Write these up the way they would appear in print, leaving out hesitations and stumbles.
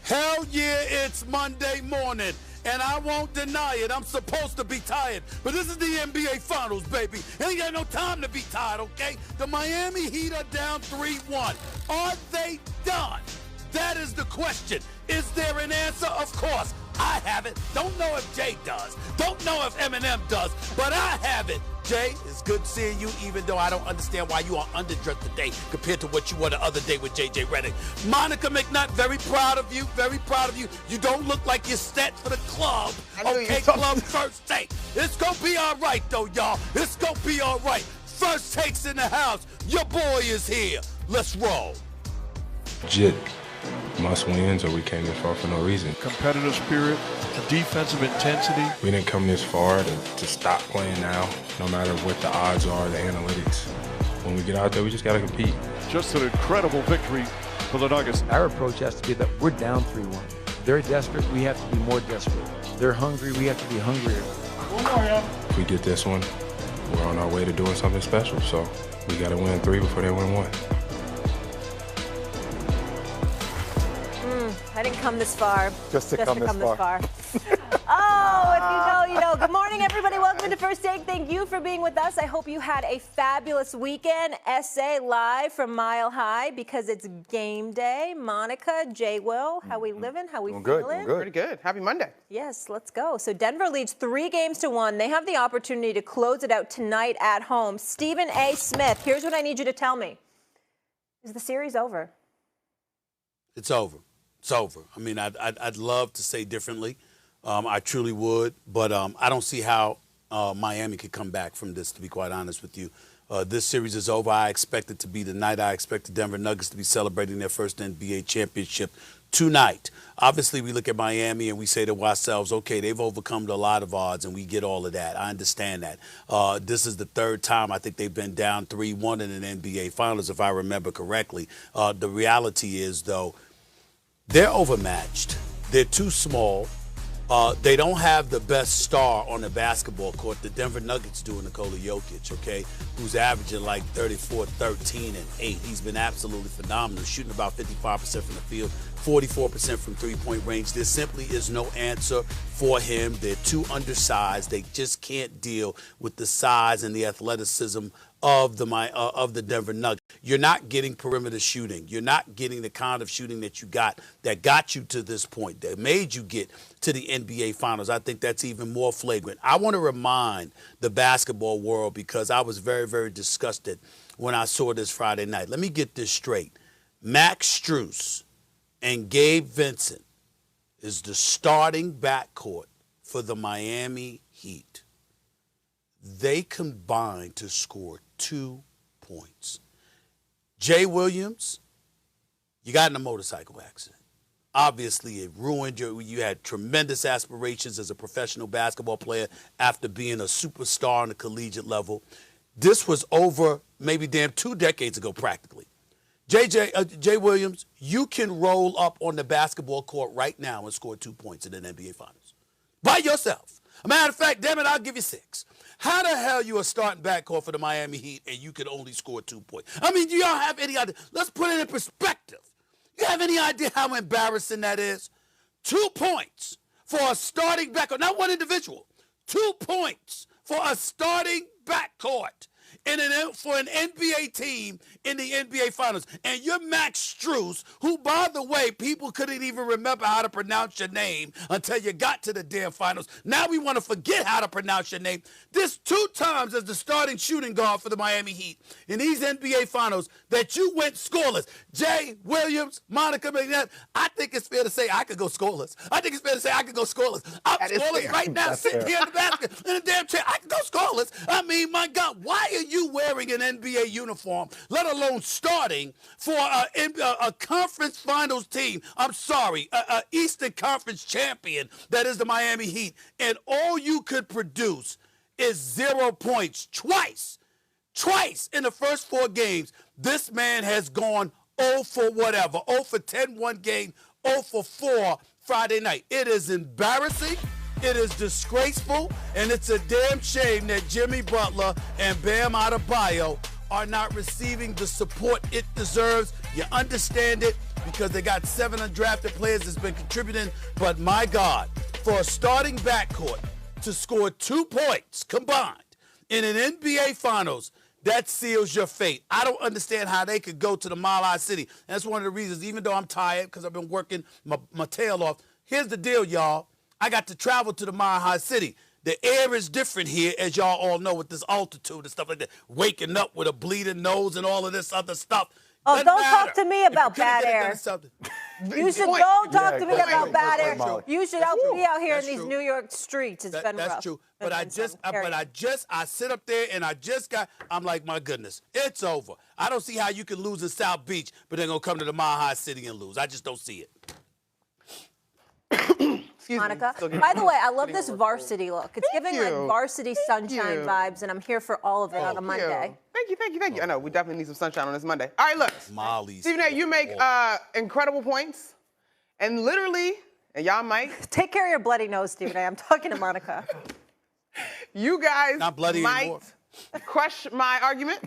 Hell yeah, it's Monday morning, and I won't deny it. I'm supposed to be tired, but this is the NBA Finals, baby. Ain't got no time to be tired, okay? The Miami Heat are down 3-1. Are they done? That is the question. Is there an answer? Of course. I have it. Don't know if Jay does. Don't know if Eminem does, but I have it. Jay, it's good seeing you, even though I don't understand why you are underdressed today compared to what you were the other day with J.J. Redick. Monica McNutt, very proud of you, very proud of you. You don't look like you're set for the club. Okay, club first take. It's going to be all right, though, y'all. It's going to be all right. First takes in the house. Your boy is here. Let's roll. Legit must wins, or we came this far for no reason. Competitive spirit, defensive intensity. We didn't come this far to stop playing now, no matter what the odds are, the analytics. When we get out there, we just got to compete. Just an incredible victory for the Nuggets. Our approach has to be that we're down 3-1. They're desperate, we have to be more desperate. They're hungry, we have to be hungrier. If we get this one, we're on our way to doing something special. So we got to win 3 before they win 1. I didn't come this far. Just to come this far. Oh, if you know. Good morning, everybody. Welcome to First Take. Thank you for being with us. I hope you had a fabulous weekend. SA live from Mile High because it's game day. Monica, Jay Will, how we living? How we feeling? Good. Pretty good. Happy Monday. Yes, let's go. So Denver leads 3-1. They have the opportunity to close it out tonight at home. Stephen A. Smith, here's what I need you to tell me. Is the series over? It's over. It's over. I mean, I'd love to say differently. I truly would, but I don't see how Miami could come back from this, to be quite honest with you. This series is over. I expect it to be tonight. I expect the Denver Nuggets to be celebrating their first NBA championship tonight. Obviously, we look at Miami and we say to ourselves, okay, they've overcome a lot of odds, and we get all of that. I understand that. This is the third time I think they've been down 3-1 in an NBA Finals, if I remember correctly. The reality is, though, they're overmatched. They're too small. They don't have the best star on the basketball court. The Denver Nuggets do, Nikola Jokic, okay, who's averaging like 34, 13, and 8. He's been absolutely phenomenal, shooting about 55% from the field, 44% from three-point range. There simply is no answer for him. They're too undersized. They just can't deal with the size and the athleticism of the Denver Nuggets. You're not getting perimeter shooting. You're not getting the kind of shooting that got you to this point, that made you get to the NBA Finals. I think that's even more flagrant. I want to remind the basketball world, because I was very, very disgusted when I saw this Friday night. Let me get this straight. Max Strus and Gabe Vincent is the starting backcourt for the Miami Heat. They combined to score 2 points. Jay Williams, you got in a motorcycle accident. Obviously, it ruined you had tremendous aspirations as a professional basketball player after being a superstar on the collegiate level. This was over maybe 2 decades ago, practically. Jay Williams, you can roll up on the basketball court right now and score 2 points in an NBA Finals. By yourself. A matter of fact, damn it, I'll give you 6. How the hell you a starting backcourt for the Miami Heat and you can only score 2 points? I mean, do y'all have any idea? Let's put it in perspective. You have any idea how embarrassing that is? 2 points for a starting backcourt, not one individual. 2 points for a starting backcourt for an NBA team in the NBA Finals. And you're Max Strus, who, by the way, people couldn't even remember how to pronounce your name until you got to the damn Finals. Now we want to forget how to pronounce your name. This 2 times as the starting shooting guard for the Miami Heat in these NBA Finals that you went scoreless. Jay Williams, Monica McNutt, I think it's fair to say I could go scoreless. I'm scoreless right now, sitting here in the basket in a damn chair. I can go scoreless. I mean, my God, why are you wearing an NBA uniform, let alone starting for a conference finals team? I'm sorry, a Eastern Conference champion that is the Miami Heat, and all you could produce is 0 points twice in the first 4 games. This man has gone 0 for whatever, 0 for 10 one game, 0 for 4 Friday night. It is embarrassing. It is disgraceful, and it's a damn shame that Jimmy Butler and Bam Adebayo are not receiving the support it deserves. You understand it. because they got 7 undrafted players that's been contributing. But my God, for a starting backcourt to score 2 points combined in an NBA Finals, that seals your fate. I don't understand how they could go to the Mile High City. And that's one of the reasons, even though I'm tired because I've been working my tail off. Here's the deal, y'all. I got to travel to the Mile High City. The air is different here, as y'all all know, with this altitude and stuff like that. Waking up with a bleeding nose and all of this other stuff. Oh, don't talk to me about bad air. You should don't talk to me about bad air. You should be out here in these New York streets. It's been rough. That's true. But I sit up there and I'm like, my goodness, it's over. I don't see how you can lose in South Beach, but they're going to come to the Mile High City and lose. I just don't see it. Monica. By the way, I love this varsity look. It's giving like varsity sunshine vibes, and I'm here for all of it on a Monday. Thank you. I know, we definitely need some sunshine on this Monday. All right, look. Stephen A., you make incredible points, and literally, and y'all might. Take care of your bloody nose, Stephen A. I'm talking to Monica. You guys might crush my argument,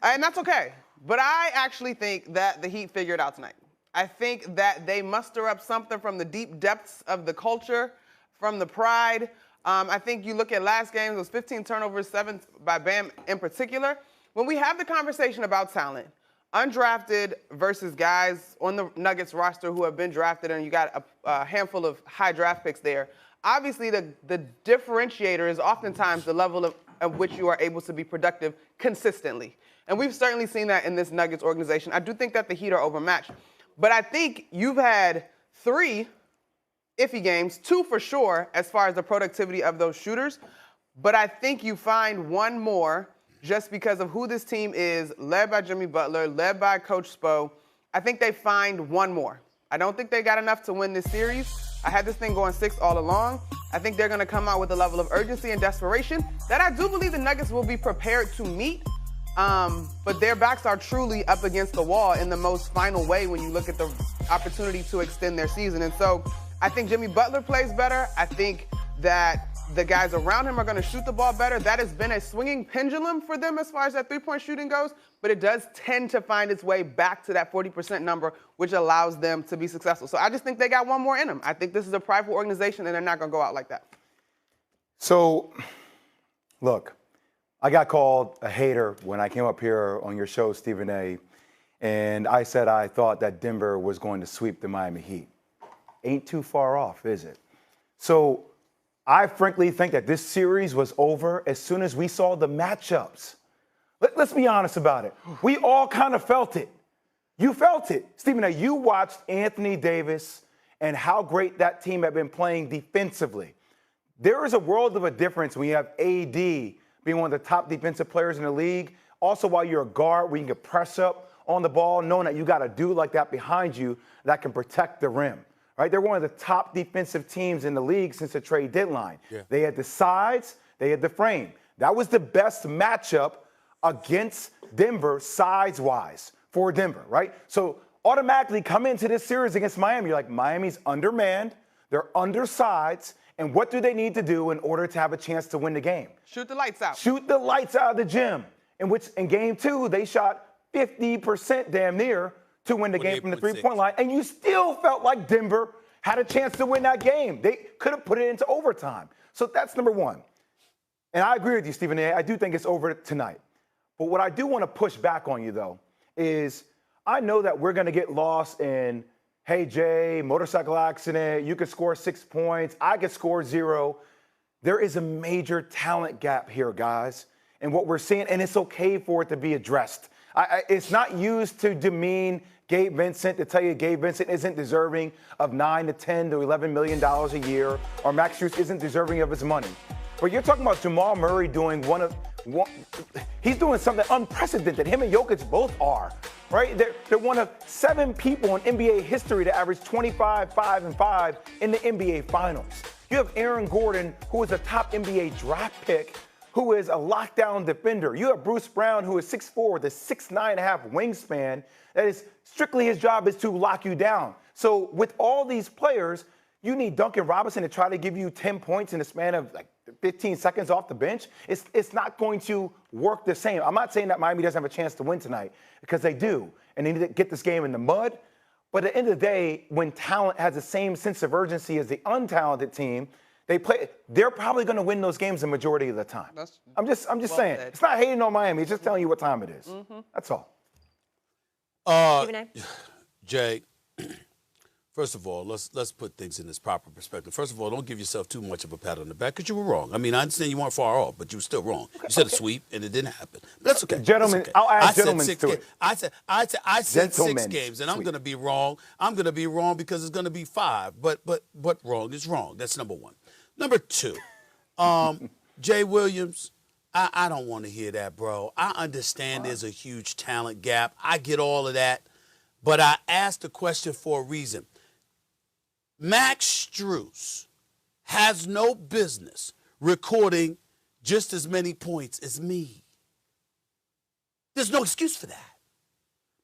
and that's okay. But I actually think that the Heat figured it out tonight. I think that they muster up something from the deep depths of the culture, from the pride. I think you look at last game, it was 15 turnovers, 7 by Bam in particular. When we have the conversation about talent, undrafted versus guys on the Nuggets roster who have been drafted, and you got a handful of high draft picks there, obviously the differentiator is oftentimes the level of which you are able to be productive consistently. And we've certainly seen that in this Nuggets organization. I do think that the Heat are overmatched. But I think you've had 3 iffy games, 2 for sure, as far as the productivity of those shooters. But I think you find one more just because of who this team is, led by Jimmy Butler, led by Coach Spo. I think they find one more. I don't think they got enough to win this series. I had this thing going 6 all along. I think they're going to come out with a level of urgency and desperation that I do believe the Nuggets will be prepared to meet. But their backs are truly up against the wall in the most final way when you look at the opportunity to extend their season. And so I think Jimmy Butler plays better. I think that the guys around him are going to shoot the ball better. That has been a swinging pendulum for them as far as that three-point shooting goes, but it does tend to find its way back to that 40% number, which allows them to be successful. So I just think they got one more in them. I think this is a prideful organization, and they're not going to go out like that. So, look. I got called a hater when I came up here on your show, Stephen A., and I said I thought that Denver was going to sweep the Miami Heat. Ain't too far off, is it? So I frankly think that this series was over as soon as we saw the matchups. Let's be honest about it. We all kind of felt it. You felt it. Stephen A., you watched Anthony Davis and how great that team had been playing defensively. There is a world of a difference when you have AD being one of the top defensive players in the league. Also, while you're a guard where you can press up on the ball, knowing that you got a dude like that behind you that can protect the rim, right? They're one of the top defensive teams in the league since the trade deadline. Yeah. They had the sides, they had the frame. That was the best matchup against Denver size-wise for Denver, right? So automatically come into this series against Miami, you're like, Miami's undermanned, they're undersized, and what do they need to do in order to have a chance to win the game? Shoot the lights out. Shoot the lights out of the gym. In game 2, they shot 50% damn near to win the game from the three-point line. And you still felt like Denver had a chance to win that game. They could have put it into overtime. So that's number one. And I agree with you, Stephen A. I do think it's over tonight. But what I do want to push back on you, though, is I know that we're going to get lost in, hey, Jay, motorcycle accident, you could score 6 points, I could score 0. There is a major talent gap here, guys. And what we're seeing, and it's okay for it to be addressed. It's not used to demean Gabe Vincent, to tell you Gabe Vincent isn't deserving of $9 to $10 to $11 million a year, or Max Strus isn't deserving of his money. But you're talking about Jamal Murray doing he's doing something unprecedented. Him and Jokic both are, right? They're one of 7 people in NBA history to average 25, 5, and 5 in the NBA Finals. You have Aaron Gordon, who is a top NBA draft pick, who is a lockdown defender. You have Bruce Brown, who is 6'4", with a 6'9.5" wingspan. That is strictly his job is to lock you down. So with all these players, you need Duncan Robinson to try to give you 10 points in the span of like 15 seconds off the bench. It's not going to work the same. I'm not saying that Miami doesn't have a chance to win tonight, because they do, and they need to get this game in the mud. But at the end of the day, when talent has the same sense of urgency as the untalented team, they're probably going to win those games the majority of the time. I'm just saying. It's not hating on Miami. It's just telling you what time it is. That's all. Jay, first of all, let's put things in this proper perspective. First of all, don't give yourself too much of a pat on the back because you were wrong. I mean, I understand you weren't far off, but you were still wrong. You said a sweep, and it didn't happen. But that's okay. Gentlemen, okay. I'll add gentlemen to it. I said 6 games, and I'm going to be wrong. I'm going to be wrong because it's going to be 5. But wrong is wrong. That's number 1. Number 2, Jay Williams, I don't want to hear that, bro. I understand there's a huge talent gap. I get all of that. But I asked the question for a reason. Max Strus has no business recording just as many points as me. There's no excuse for that.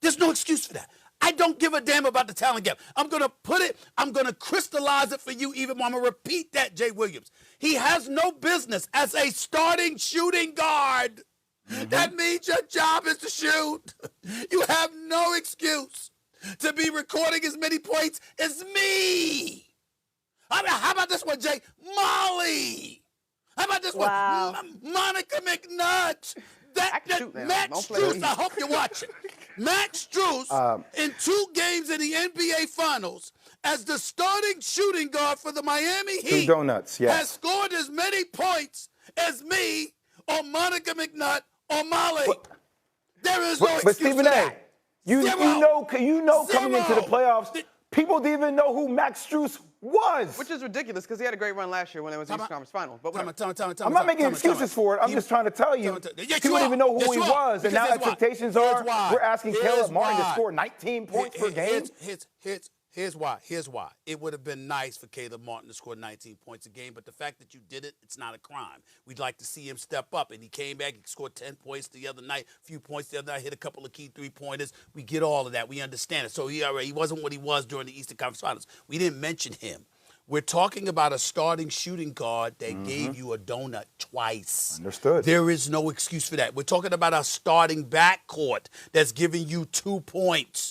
There's no excuse for that. I don't give a damn about the talent gap. I'm going to crystallize it for you even more. I'm going to repeat that, Jay Williams. He has no business as a starting shooting guard. That means your job is to shoot. You have no excuse to be recording as many points as me. I mean, how about this one, Jay? Molly. How about this one? Monica McNutt. Max Strus, I hope you watch it. Max Strus, in 2 games in the NBA Finals, as the starting shooting guard for the Miami Heat, has scored as many points as me or Monica McNutt or Molly. There is no excuse Stephen for that. You know, coming into the playoffs, people didn't even know who Max Strus was. Which is ridiculous because he had a great run last year when it was the Eastern Conference Final. But I'm not making excuses for it. I'm just trying to tell you. People didn't even know who he was. And now expectations are we're asking Caleb Martin to score 19 points per game. Here's why. It would have been nice for Caleb Martin to score 19 points a game, but the fact that you did it, it's not a crime. We'd like to see him step up, and he came back. He scored 10 points the other night, a few points the other night, hit a couple of key 3-pointers. We get all of that. We understand it. So he wasn't what he was during the Eastern Conference Finals. We didn't mention him. We're talking about a starting shooting guard that gave you a donut twice. Understood. There is no excuse for that. We're talking about a starting backcourt that's giving you 2 points.